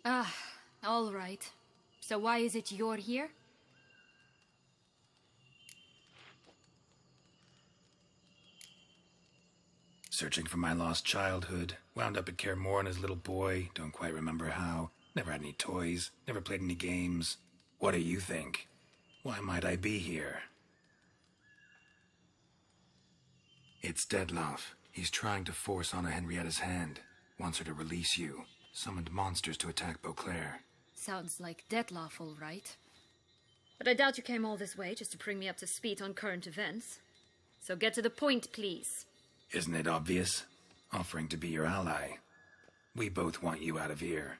Ah, all right. So why is it you're here? Searching for my lost childhood. Wound up at Kaer Morhen as a little boy. Don't quite remember how. Never had any toys. Never played any games. What do you think? Why might I be here? It's Dettlaff. He's trying to force Anna Henrietta's hand. Wants her to release you. Summoned monsters to attack Beauclair. Sounds like Dettlaff, all right. But I doubt you came all this way just to bring me up to speed on current events. So get to the point, please. Isn't it obvious? Offering to be your ally. We both want you out of here.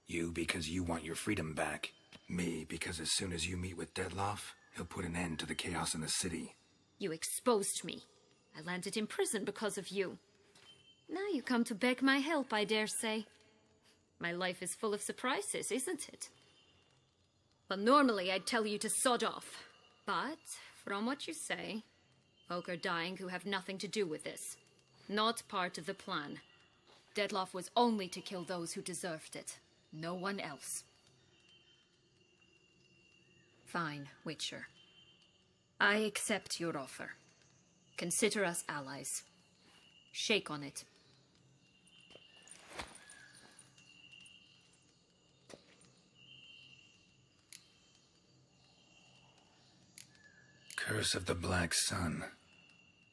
You because you want your freedom back. Me because as soon as you meet with Dettlaff, he'll put an end to the chaos in the city. You exposed me. I landed in prison because of you. Now you come to beg my help, I dare say. My life is full of surprises, isn't it? Well, normally I'd tell you to sod off. But, from what you say, folk are dying who have nothing to do with this. Not part of the plan. Dettlaff was only to kill those who deserved it. No one else. Fine, Witcher. I accept your offer. Consider us allies. Shake on it. Curse of the Black Sun.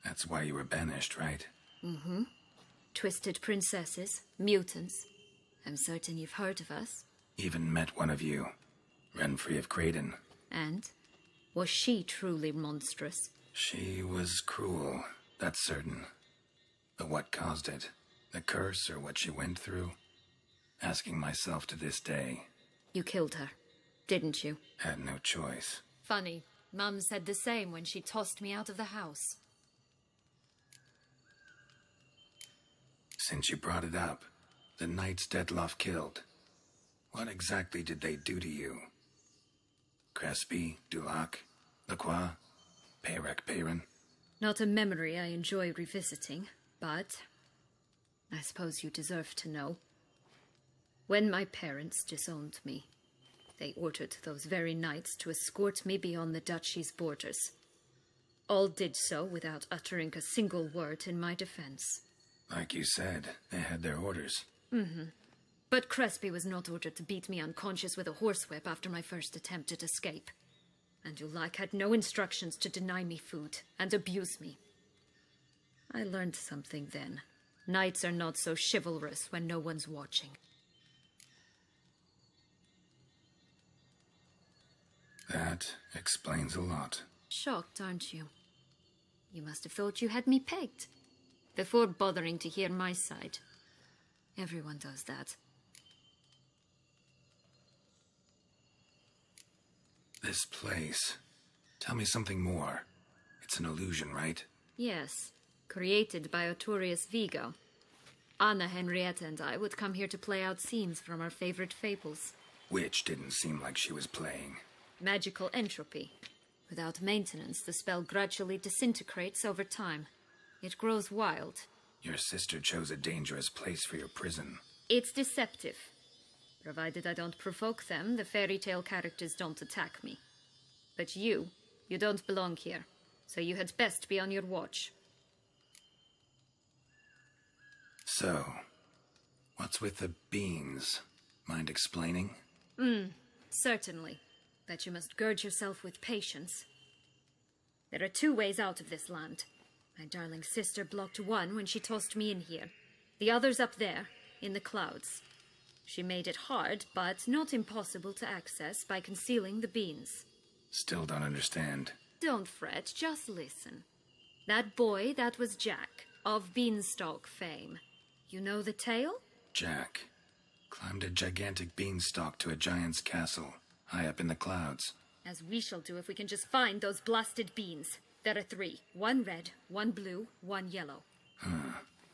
That's why you were banished, right? Mm-hmm. Twisted princesses, mutants. I'm certain you've heard of us. Even met one of you. Renfri of Kraden. And? Was she truly monstrous? She was cruel, that's certain. But what caused it? The curse or what she went through? Asking myself to this day. You killed her, didn't you? Had no choice. Funny. Mum said the same when she tossed me out of the house. Since you brought it up, the knights Dettlaff killed. What exactly did they do to you? Crespi, Dulac, Lacroix, Peyrac-Peyran? Not a memory I enjoy revisiting, but I suppose you deserve to know. When my parents disowned me, they ordered those very knights to escort me beyond the duchy's borders. All did so without uttering a single word in my defense. Like you said, they had their orders. Mm-hmm. But Crespi was not ordered to beat me unconscious with a horsewhip after my first attempt at escape. And Dulac had no instructions to deny me food and abuse me. I learned something then. Knights are not so chivalrous when no one's watching. That explains a lot. Shocked, aren't you? You must have thought you had me pegged. Before bothering to hear my side. Everyone does that. This place. Tell me something more. It's an illusion, right? Yes. Created by Artorius Vigo. Anna Henrietta and I would come here to play out scenes from our favorite fables. Which didn't seem like she was playing. Magical entropy. Without maintenance, the spell gradually disintegrates over time. It grows wild. Your sister chose a dangerous place for your prison. It's deceptive. Provided I don't provoke them, the fairy tale characters don't attack me. But you don't belong here. So you had best be on your watch. So, what's with the beans? Mind explaining? Certainly. But you must gird yourself with patience. There are two ways out of this land. My darling sister blocked one when she tossed me in here. The other's up there, in the clouds. She made it hard, but not impossible to access by concealing the beans. Still don't understand. Don't fret, just listen. That boy, that was Jack, of Beanstalk fame. You know the tale? Jack climbed a gigantic beanstalk to a giant's castle, high up in the clouds. As we shall do if we can just find those blasted beans. There are 3. 1 red, 1 blue, 1 yellow.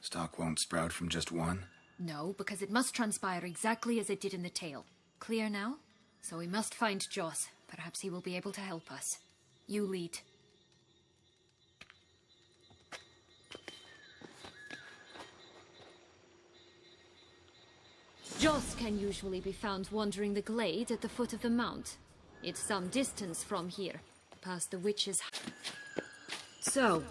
Stalk won't sprout from just one? No, because it must transpire exactly as it did in the tale. Clear now? So we must find Joss. Perhaps he will be able to help us. You lead. Joss can usually be found wandering the glade at the foot of the mount. It's some distance from here, past the witch's... So,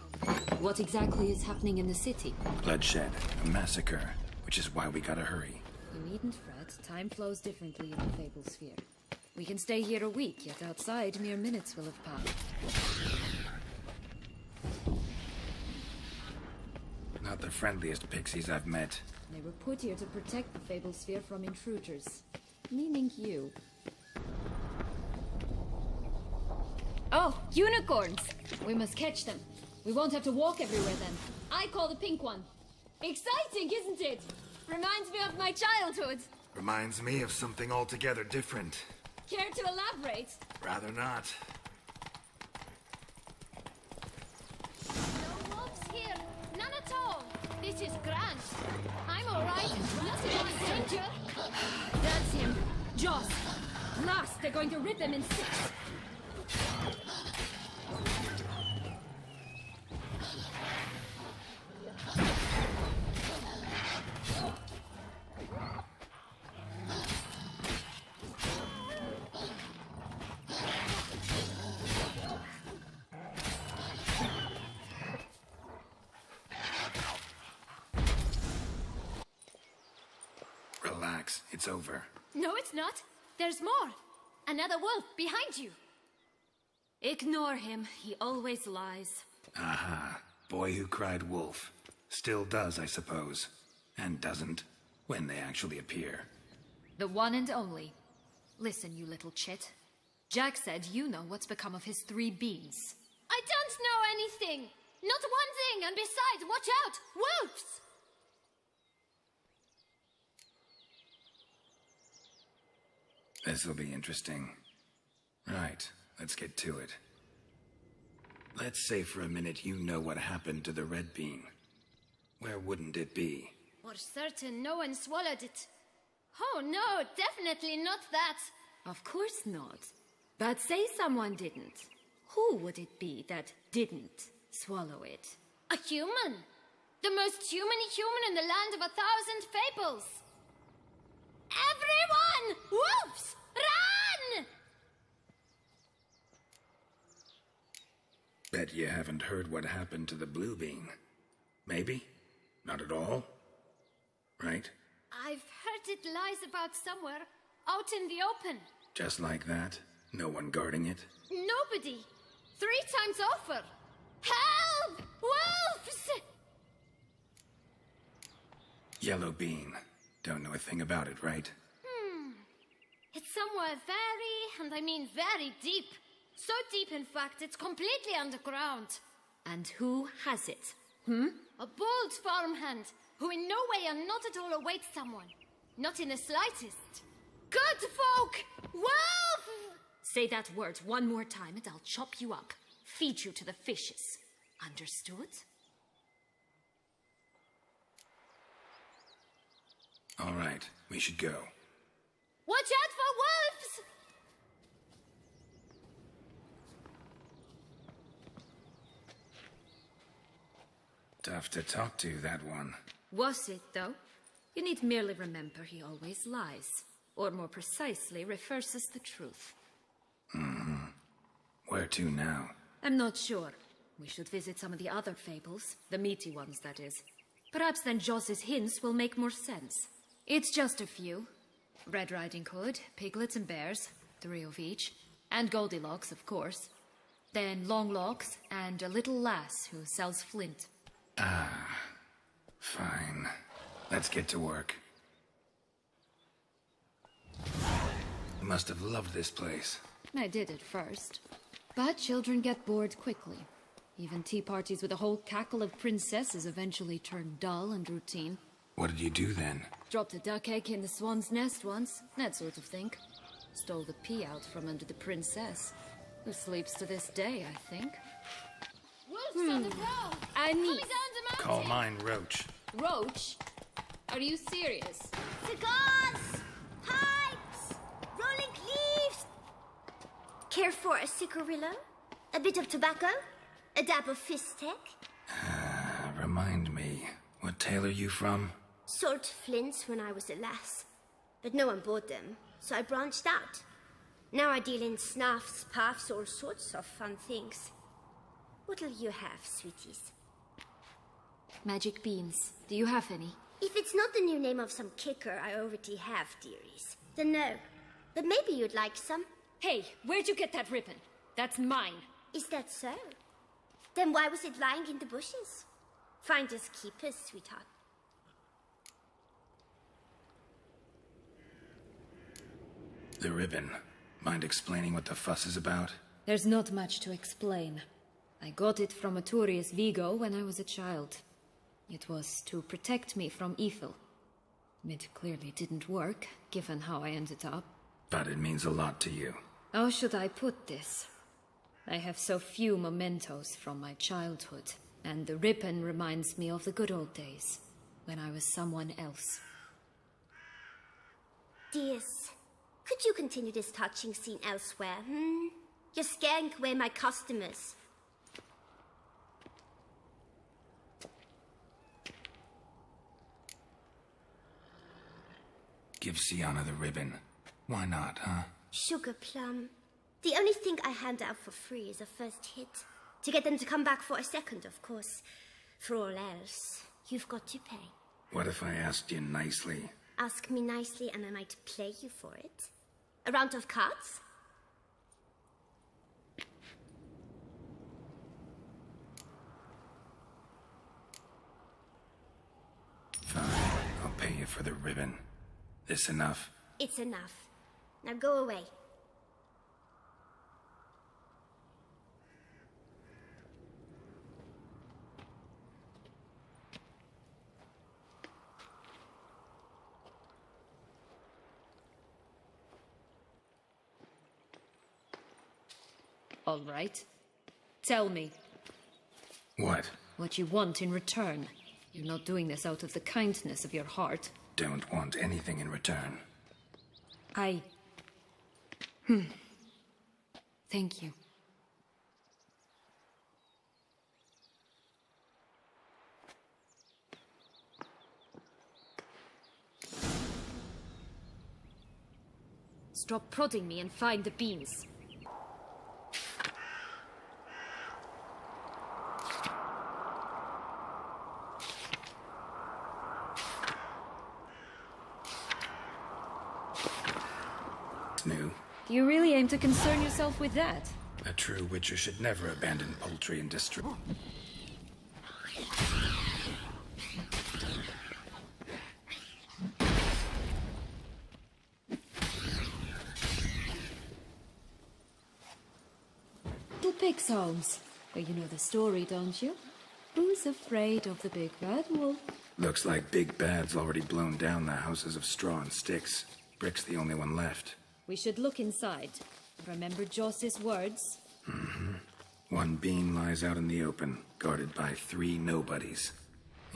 what exactly is happening in the city? Bloodshed, a massacre, which is why we gotta hurry. You needn't fret. Time flows differently in the Fable Sphere. We can stay here a week, yet outside mere minutes will have passed. Not the friendliest pixies I've met. They were put here to protect the Fable Sphere from intruders. Meaning you. Oh, unicorns! We must catch them. We won't have to walk everywhere then. I call the pink one. Exciting, isn't it? Reminds me of my childhood. Reminds me of something altogether different. Care to elaborate? Rather not. No wolves here. None at all. This is grand. I'm alright. Nothing in danger. That's him. Joss. Last, they're going to rip him in six. Relax, it's over. No, it's not. There's more. Another wolf behind you. Ignore him. He always lies. Aha. Boy who cried wolf. Still does, I suppose. And doesn't, when they actually appear. The one and only. Listen, you little chit. Jack said you know what's become of his 3 beans. I don't know anything. Not one thing, and besides, watch out! Wolves! This'll be interesting. Right, let's get to it. Let's say for a minute you know what happened to the red bean. Where wouldn't it be? For certain, no one swallowed it. Oh no, definitely not that. Of course not. But say someone didn't. Who would it be that didn't swallow it? A human. The most human-y human in the land of 1,000 fables. Everyone! Wolves! Run! Bet you haven't heard what happened to the blue bean. Maybe? Not at all? Right? I've heard it lies about somewhere, out in the open. Just like that? No one guarding it? Nobody. 3 times over. Help! Wolves! Yellow bean. Don't know a thing about it, right? It's somewhere very, and I mean very deep. So deep, in fact, it's completely underground. And who has it? A bold farmhand, who in no way and not at all awaits someone. Not in the slightest. Good folk! Wolf! Say that word one more time and I'll chop you up. Feed you to the fishes. Understood? All right, we should go. Watch out for wolves! Tough to talk to, that one. Was it, though? You need merely remember he always lies. Or more precisely, reverses the truth. Where to now? I'm not sure. We should visit some of the other fables. The meaty ones, that is. Perhaps then Joss's hints will make more sense. It's just a few. Red Riding Hood, piglets and bears, 3 of each. And Goldilocks, of course. Then Longlocks, and a little lass who sells flint. Fine. Let's get to work. Must have loved this place. I did at first. But children get bored quickly. Even tea parties with a whole cackle of princesses eventually turn dull and routine. What did you do then? Dropped a duck egg in the swan's nest once, that sort of thing. Stole the pea out from under the princess, who sleeps to this day, I think. Wolves on the prowl! I need... Coming down the mountain! Call mine Roach. Roach? Are you serious? Cigars! Pipes! Rolling leaves! Care for a cigarillo? A bit of tobacco? A dab of fistek? Remind me, what tale are you from? Salt flints when I was a lass. but no one bought them, so I branched out. Now I deal in snuffs, puffs, all sorts of fun things. What'll you have, sweeties? Magic beans. Do you have any? If it's not the new name of some kicker I already have, dearies, then no. But maybe you'd like some. Hey, where'd you get that ribbon? That's mine. Is that so? Then why was it lying in the bushes? Finders keepers, sweetheart. The ribbon. Mind explaining what the fuss is about? There's not much to explain. I got it from Aturius Vigo when I was a child. It was to protect me from evil. It clearly didn't work, given how I ended up. But it means a lot to you. How should I put this? I have so few mementos from my childhood, and the ribbon reminds me of the good old days, when I was someone else. Dears, could you continue this touching scene elsewhere, You're scaring away my customers. Give Sienna the ribbon. Why not, huh? Sugar plum. The only thing I hand out for free is a first hit. To get them to come back for a second, of course. For all else, you've got to pay. What if I asked you nicely? Ask me nicely and I might play you for it. A round of cards? Fine. I'll pay you for the ribbon. This enough? It's enough. Now go away. All right. Tell me. What? What you want in return. You're not doing this out of the kindness of your heart. Don't want anything in return. Thank you. Stop prodding me and find the beans. New. Do you really aim to concern yourself with that? A true witcher should never abandon poultry and destroy. The Pig's Homes. Well, you know the story, don't you? Who's afraid of the big bad wolf? Looks like Big Bad's already blown down the houses of straw and sticks. Brick's the only one left. We should look inside. Remember Joss's words? One bean lies out in the open, guarded by 3 nobodies.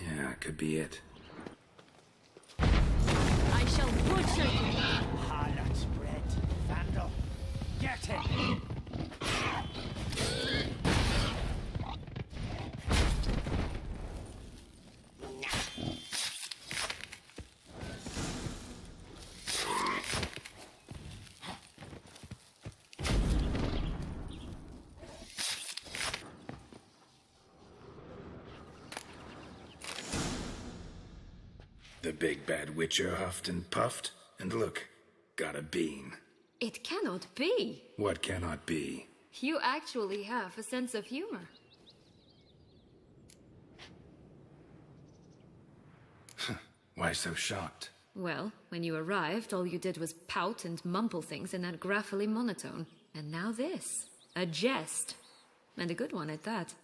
Yeah, could be it. I shall butcher you! Harlot's bread. Vandal. Get him! The big bad witcher huffed and puffed, and look, got a bean. It cannot be. What cannot be? You actually have a sense of humor. Why so shocked? Well, when you arrived, all you did was pout and mumble things in that graphily monotone. And now this. A jest. And a good one at that.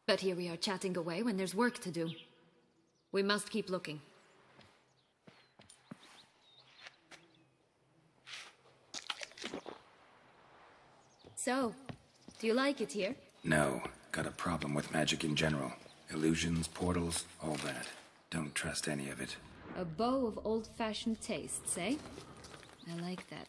But here we are chatting away when there's work to do. We must keep looking. So, do you like it here? No, got a problem with magic in general. Illusions, portals, all that. Don't trust any of it. A bow of old-fashioned tastes, eh? I like that.